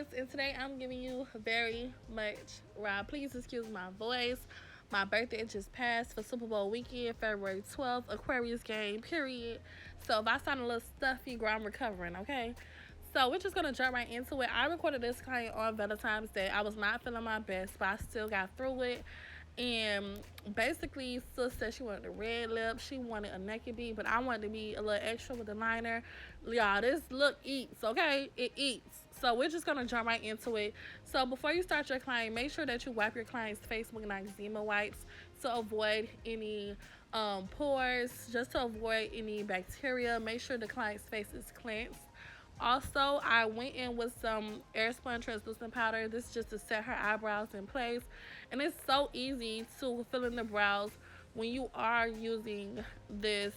Sis, and today I'm giving you very much ride. Please excuse my voice. My birthday just passed for Super Bowl weekend, February 12th, Aquarius game, period. So if I sound a little stuffy, girl, I'm recovering, okay? So we're just gonna jump right into it. I recorded this client on Valentine's Day. I was not feeling my best, but I still got through it. And basically, sis said she wanted a red lip. She wanted a naked bead, but I wanted to be a little extra with the liner. Y'all, this look eats, okay? It eats. So we're just gonna jump right into it. So before you start your client, make sure that you wipe your client's face with eczema wipes to avoid any pores, just to avoid any bacteria. Make sure the client's face is cleansed. Also, I went in with some airspun translucent powder. This is just to set her eyebrows in place. And it's so easy to fill in the brows when you are using this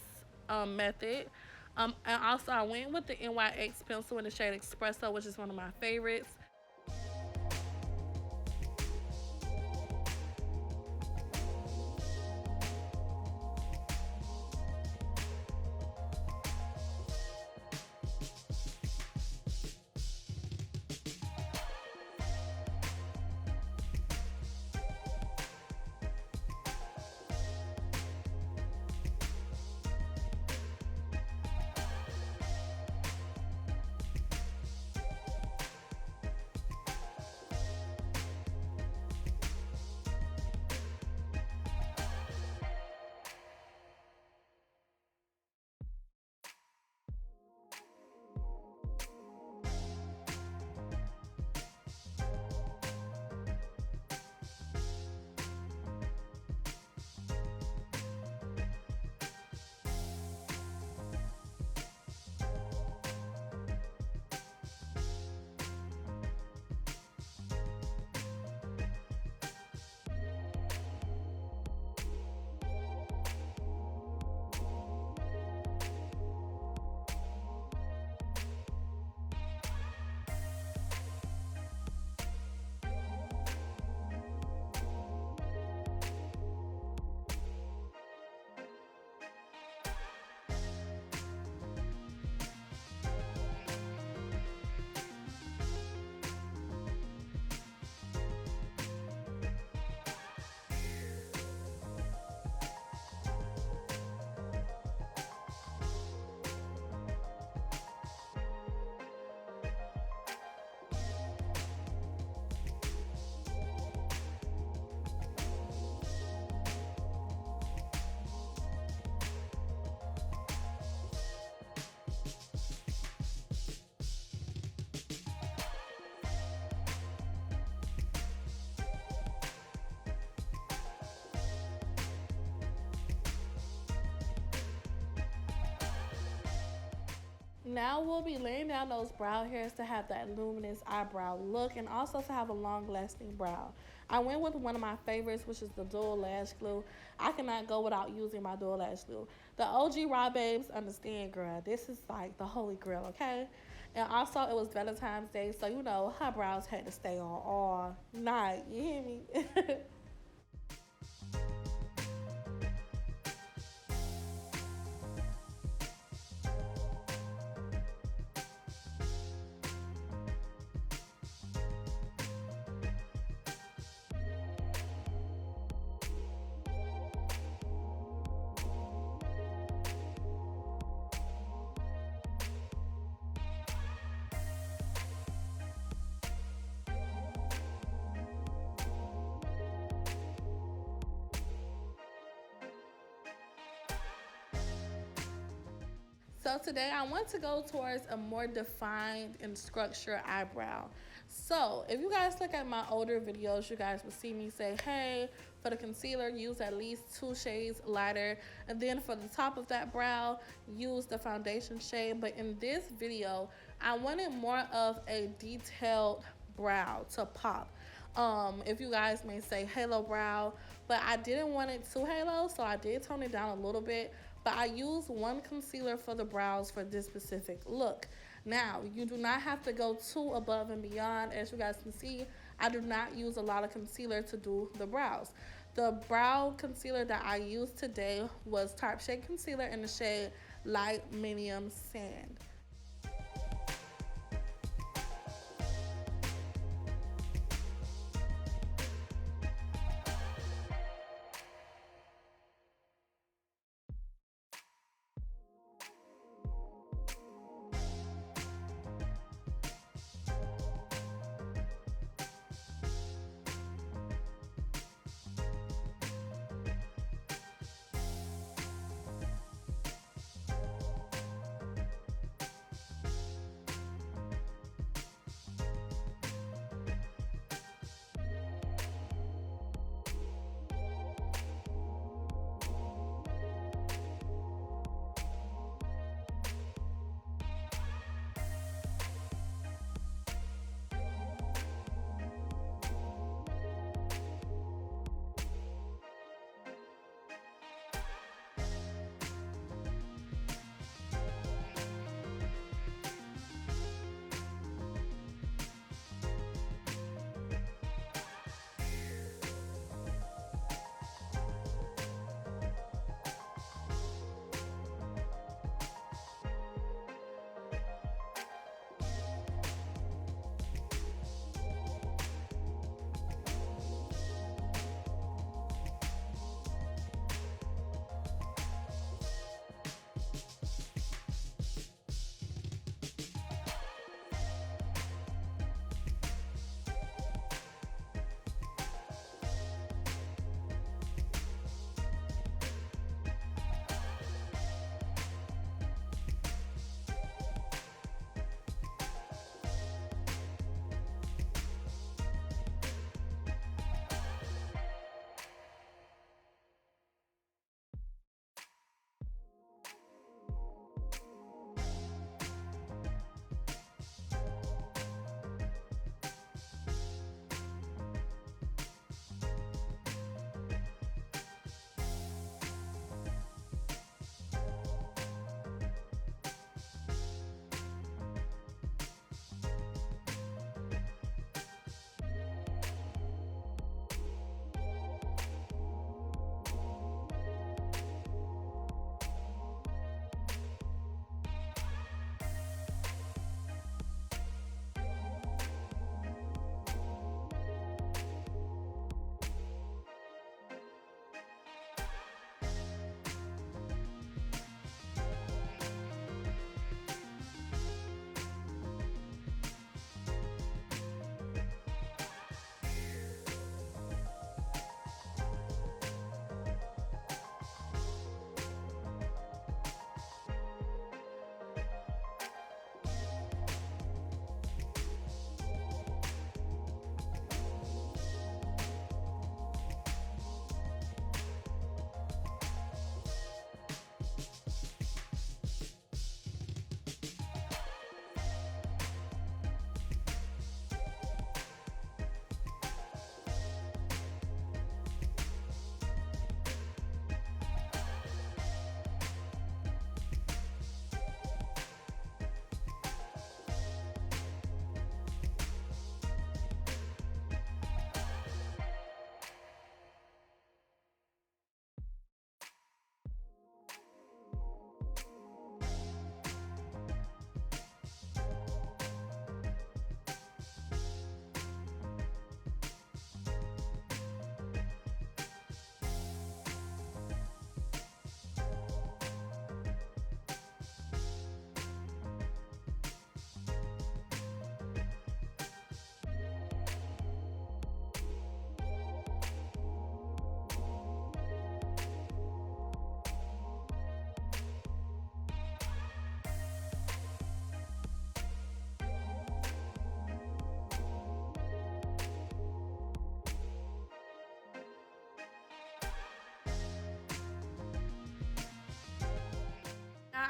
method. And also, I went with the NYX pencil in the shade Espresso, which is one of my favorites. Now we'll be laying down those brow hairs to have that luminous eyebrow look and also to have a long lasting brow. I went with one of my favorites, which is the dual lash glue. I cannot go without using my dual lash glue. The OG Raw Babes understand, girl. This is like the holy grail, okay? And also, it was Valentine's Day, so you know, her brows had to stay on all night. You hear me? So today I want to go towards a more defined and structured eyebrow. So if you guys look at my older videos, you guys will see me say, hey, for the concealer, use at least 2 shades lighter. And then for the top of that brow, use the foundation shade. But in this video, I wanted more of a detailed brow to pop. If you guys may say halo brow, but I didn't want it too halo, so I did tone it down a little bit. But I used one concealer for the brows for this specific look. Now, you do not have to go too above and beyond. As you guys can see, I do not use a lot of concealer to do the brows. The brow concealer that I used today was Tarte Shade Concealer in the shade Light Medium Sand.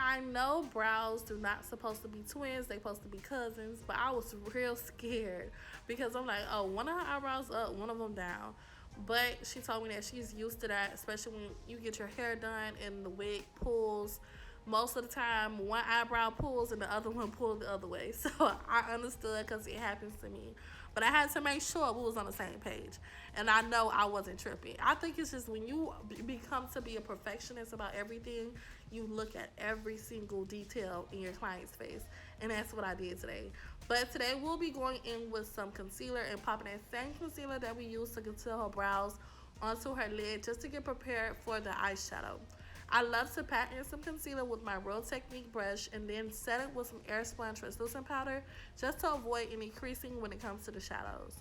I know brows do not supposed to be twins, they supposed to be cousins, but I was real scared because I'm like, oh, one of her eyebrows up, one of them down. But she told me that she's used to that, especially when you get your hair done and the wig pulls. Most of the time, one eyebrow pulls and the other one pulls the other way. So I understood because it happens to me. But I had to make sure we was on the same page. And I know I wasn't tripping. I think it's just when you become to be a perfectionist about everything, you look at every single detail in your client's face. And that's what I did today. But today we'll be going in with some concealer and popping that same concealer that we used to conceal her brows onto her lid just to get prepared for the eyeshadow. I love to pat in some concealer with my Real Technique brush and then set it with some air sponge translucent powder just to avoid any creasing when it comes to the shadows.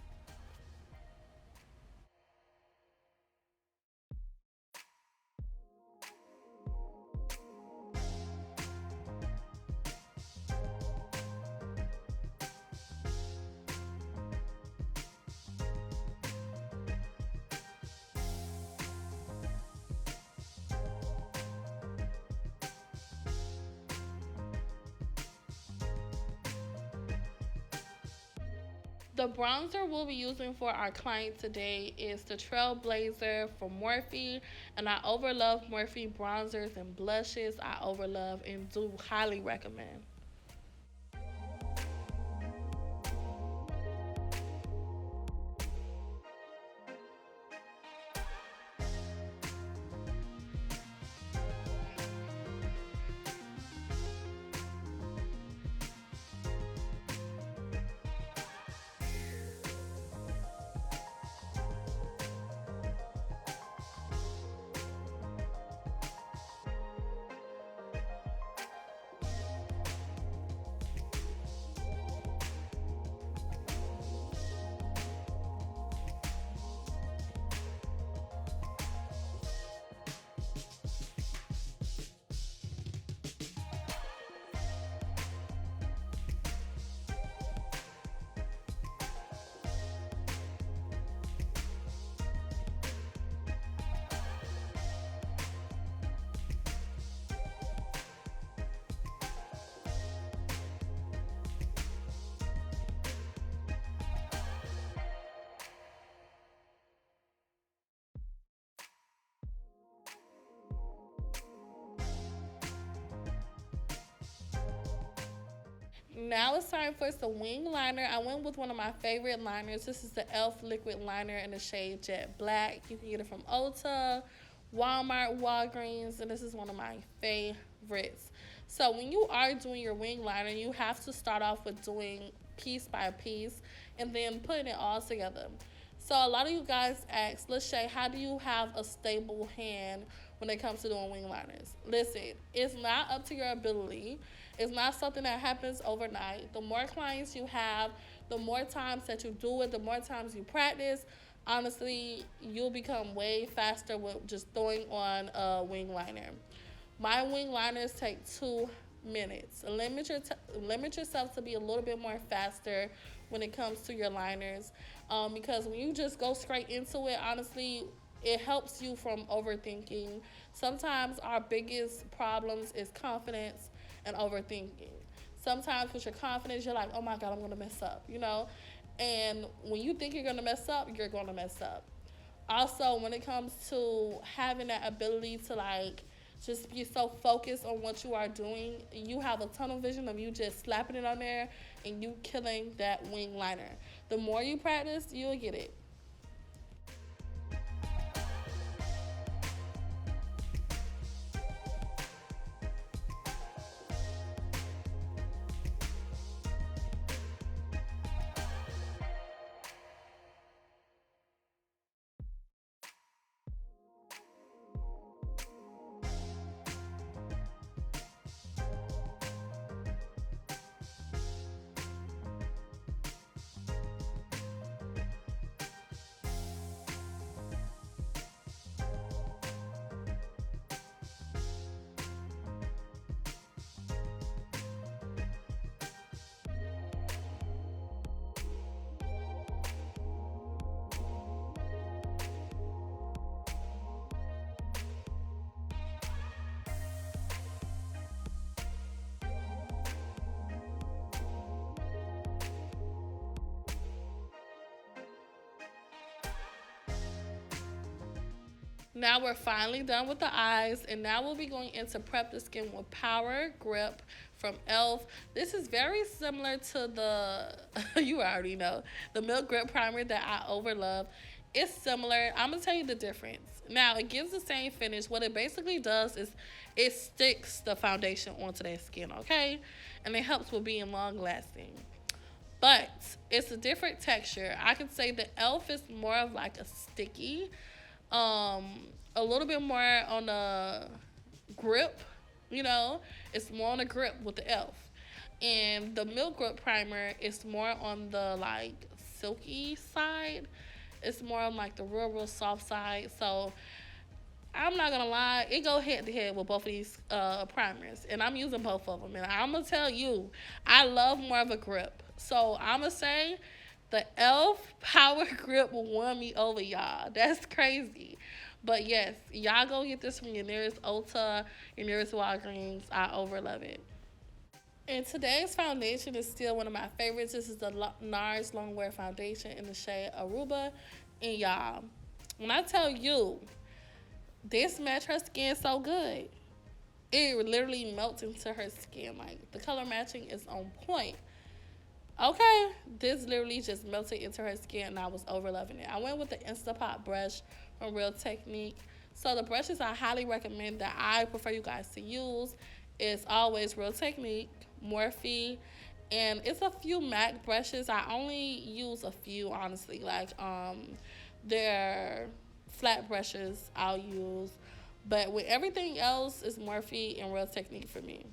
The bronzer we'll be using for our client today is the Trailblazer from Morphe, and I overlove Morphe bronzers and blushes. I overlove and do highly recommend. Now it's time for some wing liner. I went with one of my favorite liners. This is the e.l.f. liquid liner in the shade Jet Black. You can get it from Ulta, Walmart, Walgreens, and this is one of my favorites. So when you are doing your wing liner, you have to start off with doing piece by piece and then putting it all together. So a lot of you guys ask, Lachey, how do you have a stable hand when it comes to doing wing liners? Listen, it's not up to your ability. It's not something that happens overnight. The more clients you have, the more times that you do it, the more times you practice, honestly, you'll become way faster with just throwing on a wing liner. My wing liners take 2 minutes. Limit yourself to be a little bit more faster when it comes to your liners, because when you just go straight into it, honestly, it helps you from overthinking. Sometimes our biggest problems is confidence and overthinking. Sometimes with your confidence, you're like, oh my God, I'm gonna mess up, you know? And when you think you're gonna mess up, you're gonna mess up. Also, when it comes to having that ability to like just be so focused on what you are doing, you have a tunnel vision of you just slapping it on there and you killing that wing liner. The more you practice, you'll get it. Now we're finally done with the eyes, and now we'll be going into prep the skin with Power Grip from e.l.f. This is very similar to the you already know, the Milk Grip Primer that I overlove. It's similar. I'm gonna tell you the difference. Now it gives the same finish. What it basically does is it sticks the foundation onto that skin, okay? And it helps with being long lasting. But it's a different texture. I could say the e.l.f. is more of like a sticky, um, a little bit more on the grip. You know, it's more on the grip with the e.l.f. And the Milk Grip Primer is more on the like silky side. It's more on like the real soft side. So I'm not gonna lie, it go head to head with both of these primers, and I'm using both of them. And I'm gonna tell you, I love more of a grip, so I'm gonna say the e.l.f. Power Grip will won me over, y'all. That's crazy, but yes, y'all go get this from your nearest Ulta, your nearest Walgreens. I over love it. And today's foundation is still one of my favorites. This is the NARS Longwear Foundation in the shade Aruba, and y'all, when I tell you this match her skin so good. It literally melts into her skin. Like the color matching is on point. Okay, this literally just melted into her skin and I was over loving it. I went with the Instapot brush from Real Technique. So the brushes I highly recommend that I prefer you guys to use is always Real Technique, Morphe, and it's a few MAC brushes. I only use a few honestly. Like they're flat brushes I'll use. But with everything else, it's Morphe and Real Technique for me.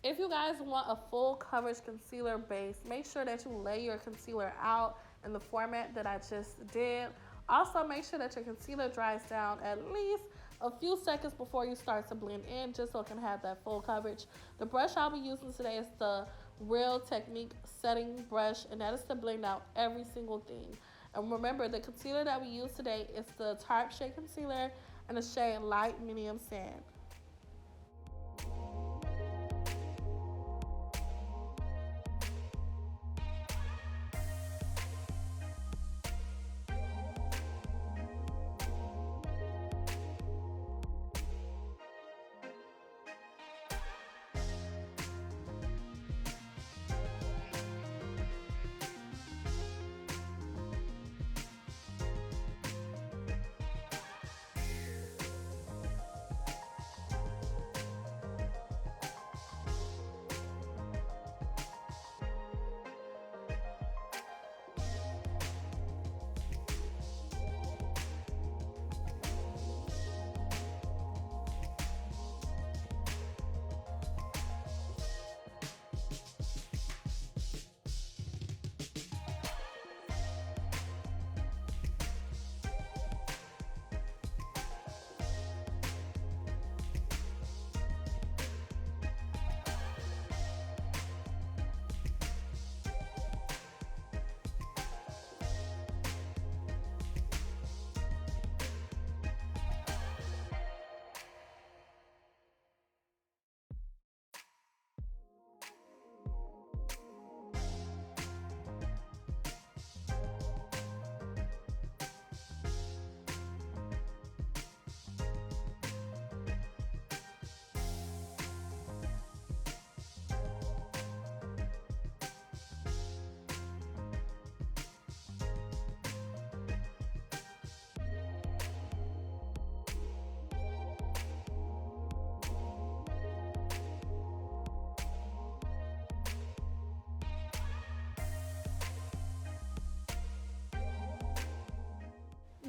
If you guys want a full coverage concealer base, make sure that you lay your concealer out in the format that I just did. Also, make sure that your concealer dries down at least a few seconds before you start to blend in, just so it can have that full coverage. The brush I'll be using today is the Real Technique setting brush, and that is to blend out every single thing. And remember, the concealer that we use today is the Tarte Shea Concealer in the shade Light Medium Sand.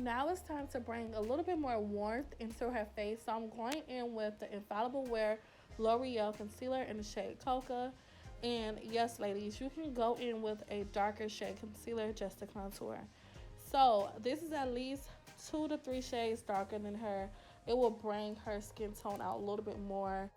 Now it's time to bring a little bit more warmth into her face. So I'm going in with the Infallible Wear L'Oreal Concealer in the shade Coca. And yes, ladies, you can go in with a darker shade concealer just to contour. So this is at least 2 to 3 shades darker than her. It will bring her skin tone out a little bit more.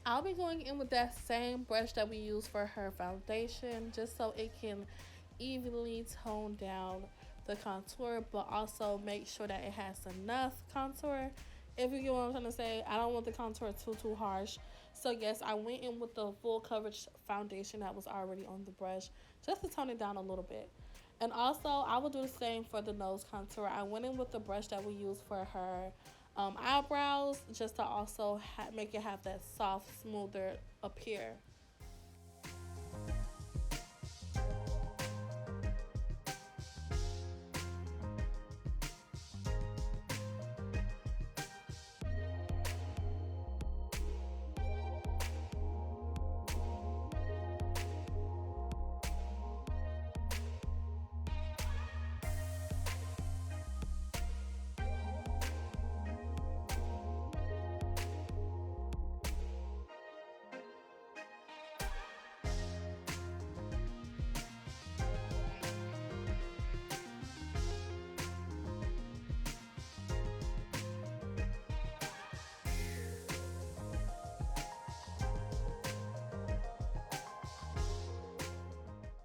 I'll be going in with that same brush that we use for her foundation just so it can evenly tone down the contour, but also make sure that it has enough contour. If you get what I'm trying to say, I don't want the contour too harsh. So yes, I went in with the full coverage foundation that was already on the brush just to tone it down a little bit. And also, I will do the same for the nose contour. I went in with the brush that we use for her eyebrows just to also make it have that soft, smoother appear.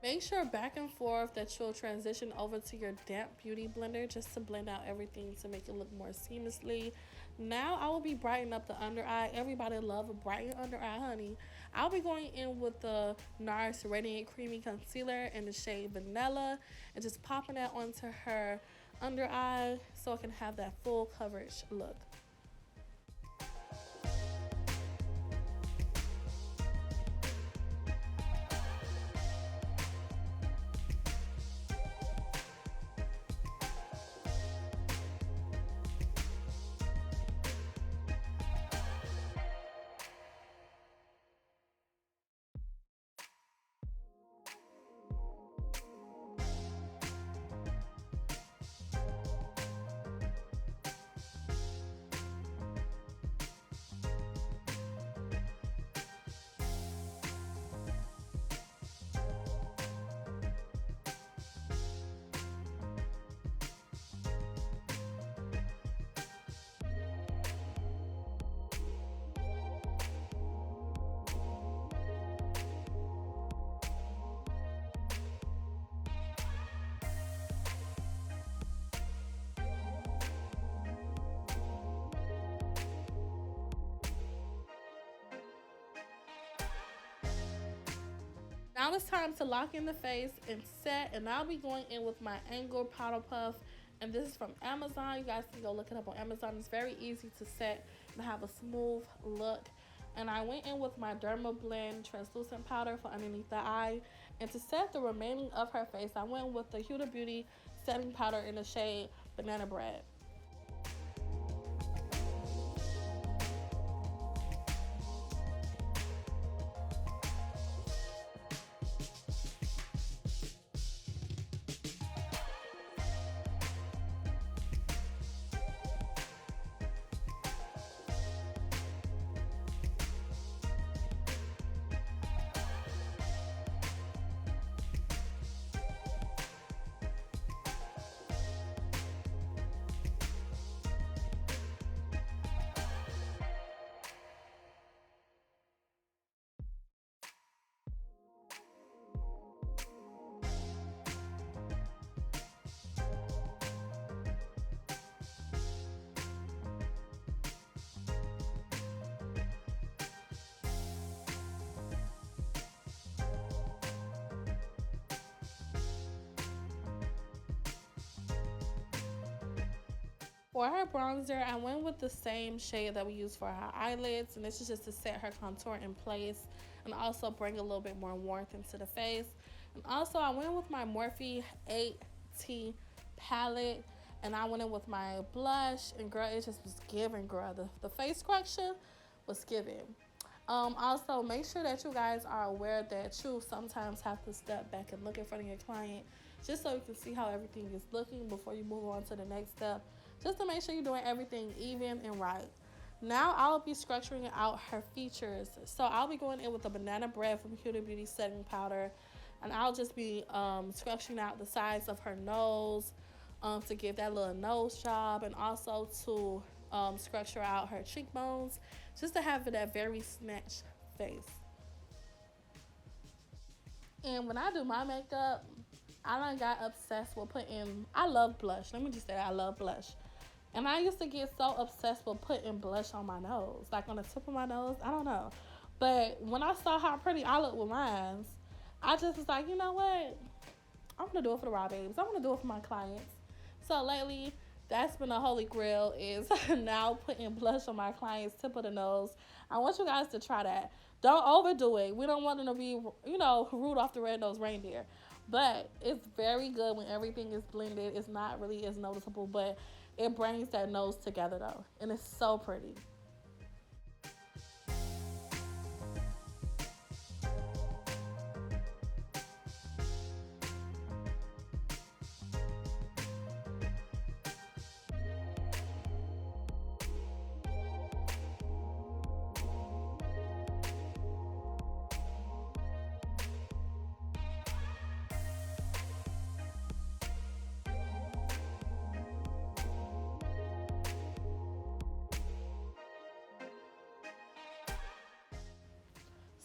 Make sure back and forth that you'll transition over to your damp beauty blender just to blend out everything to make it look more seamlessly. Now I will be brightening up the under eye. Everybody love a brightened under eye, honey. I'll be going in with the NARS Radiant Creamy Concealer in the shade Vanilla and just popping that onto her under eye so it can have that full coverage look. Now it's time to lock in the face and set, and I'll be going in with my Angled Powder Puff, and this is from Amazon. You guys can go look it up on Amazon. It's very easy to set and have a smooth look. And I went in with my Derma Blend translucent powder for underneath the eye. And to set the remaining of her face, I went with the Huda Beauty setting powder in the shade Banana Bread. For her bronzer, I went with the same shade that we use for her eyelids, and this is just to set her contour in place and also bring a little bit more warmth into the face. And also, I went with my Morphe 8T palette, and I went in with my blush, and girl, it just was giving, girl. The face correction was giving. Also, make sure that you guys are aware that you sometimes have to step back and look in front of your client just so you can see how everything is looking before you move on to the next step, just to make sure you're doing everything even and right. Now I'll be structuring out her features. So I'll be going in with a banana bread from Huda Beauty setting powder, and I'll just be structuring out the sides of her nose to give that little nose job, and also to structure out her cheekbones, just to have that very snatched face. And when I do my makeup, I done got obsessed with putting. I love blush. Let me just say that I love blush. And I used to get so obsessed with putting blush on my nose, like on the tip of my nose. I don't know. But when I saw how pretty I look with mine, I just was like, you know what? I want to do it for the raw babes. I want to do it for my clients. So lately, that's been a holy grail is now putting blush on my clients' tip of the nose. I want you guys to try that. Don't overdo it. We don't want them to be, Rudolph the Red-Nosed Reindeer. But it's very good when everything is blended. It's not really as noticeable, but it brings that nose together though. And it's so pretty.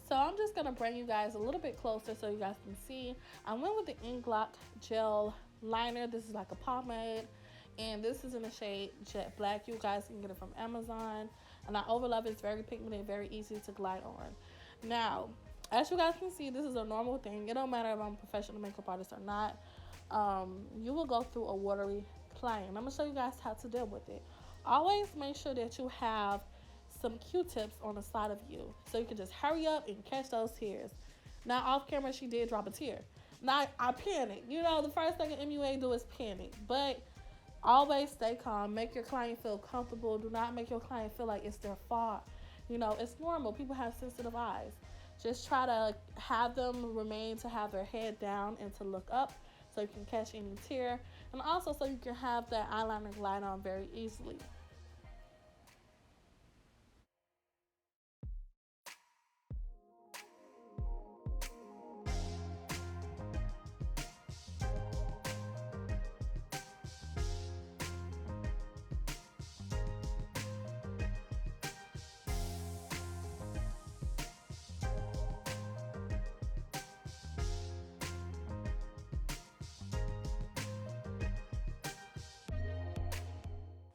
So I'm just gonna bring you guys a little bit closer so you guys can see. I went with the Inklock gel liner. This is like a pomade, and this is in the shade Jet Black. You guys can get it from Amazon, and I overlove it. It's very pigmented, very easy to glide on. Now, as you guys can see, this is a normal thing. It don't matter if I'm a professional makeup artist or not. You will go through a watery client. I'm gonna show you guys how to deal with it. Always make sure that you have some Q-tips on the side of you, so you can just hurry up and catch those tears. Now, off camera, she did drop a tear. Now, I panicked. The first thing an MUA do is panic. But always stay calm. Make your client feel comfortable. Do not make your client feel like it's their fault. It's normal. People have sensitive eyes. Just try to have them remain to have their head down and to look up so you can catch any tear. And also so you can have that eyeliner glide on very easily.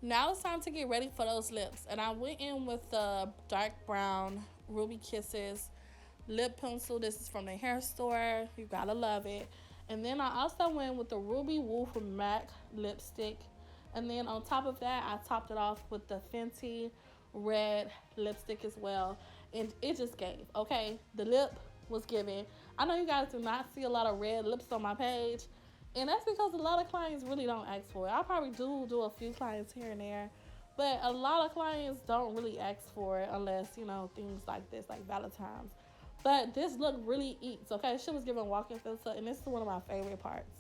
Now it's time to get ready for those lips. And I went in with the dark brown Ruby Kisses lip pencil. This is from the hair store. You gotta love it. And then I also went with the Ruby Woo from MAC lipstick. And then on top of that, I topped it off with the Fenty red lipstick as well. And it just gave, okay? The lip was giving. I know you guys do not see a lot of red lips on my page. And that's because a lot of clients really don't ask for it. I probably do a few clients here and there, but a lot of clients don't really ask for it unless, things like this, like Valentine's. But this look really eats, okay? She was giving walking filter, and this is one of my favorite parts.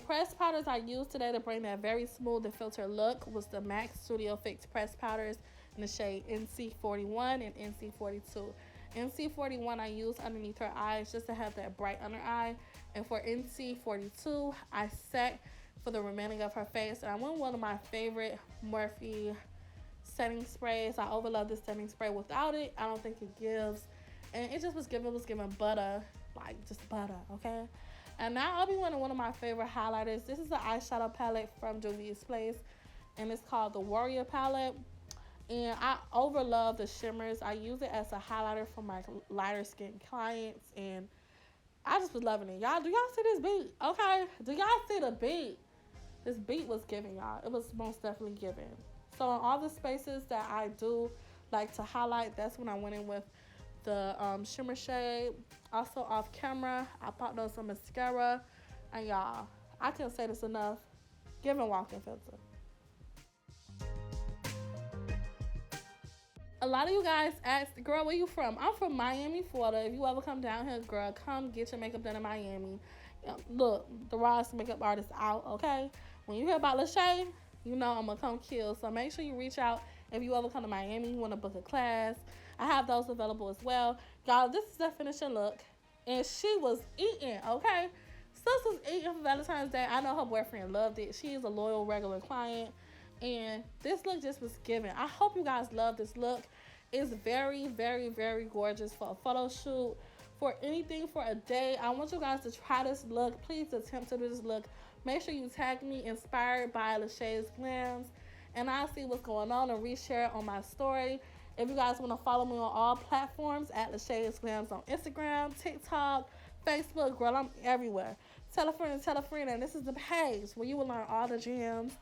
pressed powders I used today to bring that very smooth and filtered look was the MAC Studio Fix pressed powders in the shade NC41 and NC42. NC41 I use underneath her eyes just to have that bright under eye. And for NC42, I set for the remaining of her face. And I went with one of my favorite Morphe setting sprays. I overlove this setting spray. Without it, I don't think it gives. And it just was giving butter, like just butter, okay? And now I'll be wearing one of my favorite highlighters. This is the eyeshadow palette from Juvia's Place, and it's called the Warrior palette. And I overlove the shimmers. I use it as a highlighter for my lighter skin clients, and I just was loving it. Y'all, do y'all see this beat? Okay, do y'all see the beat? This beat was giving, y'all. It was most definitely giving. So in all the spaces that I do like to highlight, that's when I went in with the shimmer shade. Also off camera, I popped on some mascara. And y'all, I can't say this enough. Giving walking filter. A lot of you guys asked, girl, where you from? I'm from Miami, Florida. If you ever come down here, girl, come get your makeup done in Miami. Look, the rawest makeup artist out, okay? When you hear about Lachey, you know I'm going to come kill. So make sure you reach out if you ever come to Miami, you want to book a class. I have those available as well. Y'all, this is the finishing look. And she was eating, okay? Sis was eating for Valentine's Day. I know her boyfriend loved it. She is a loyal, regular client. And this look just was given. I hope you guys love this look. It's very, very, very gorgeous for a photo shoot, for anything, for a day. I want you guys to try this look. Please attempt to do this look. Make sure you tag me, Inspired by Lachey's Glams, and I'll see what's going on and reshare it on my story. If you guys want to follow me on all platforms at Lachey's Glams on Instagram, TikTok, Facebook, girl, I'm everywhere. Tell a friend, and this is the page where you will learn all the gems.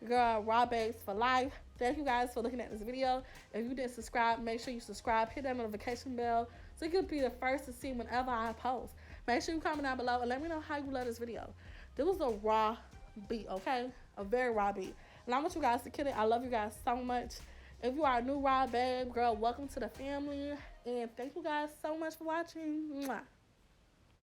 Girl, raw babes for life. Thank you guys for looking at this video. If you didn't subscribe, make sure you subscribe. Hit that notification bell so you can be the first to see whenever I post. Make sure you comment down below and let me know how you love this video. This was a raw beat, okay? A very raw beat. And I want you guys to kill it. I love you guys so much. If you are a new raw babe, girl, welcome to the family. And thank you guys so much for watching. Mwah.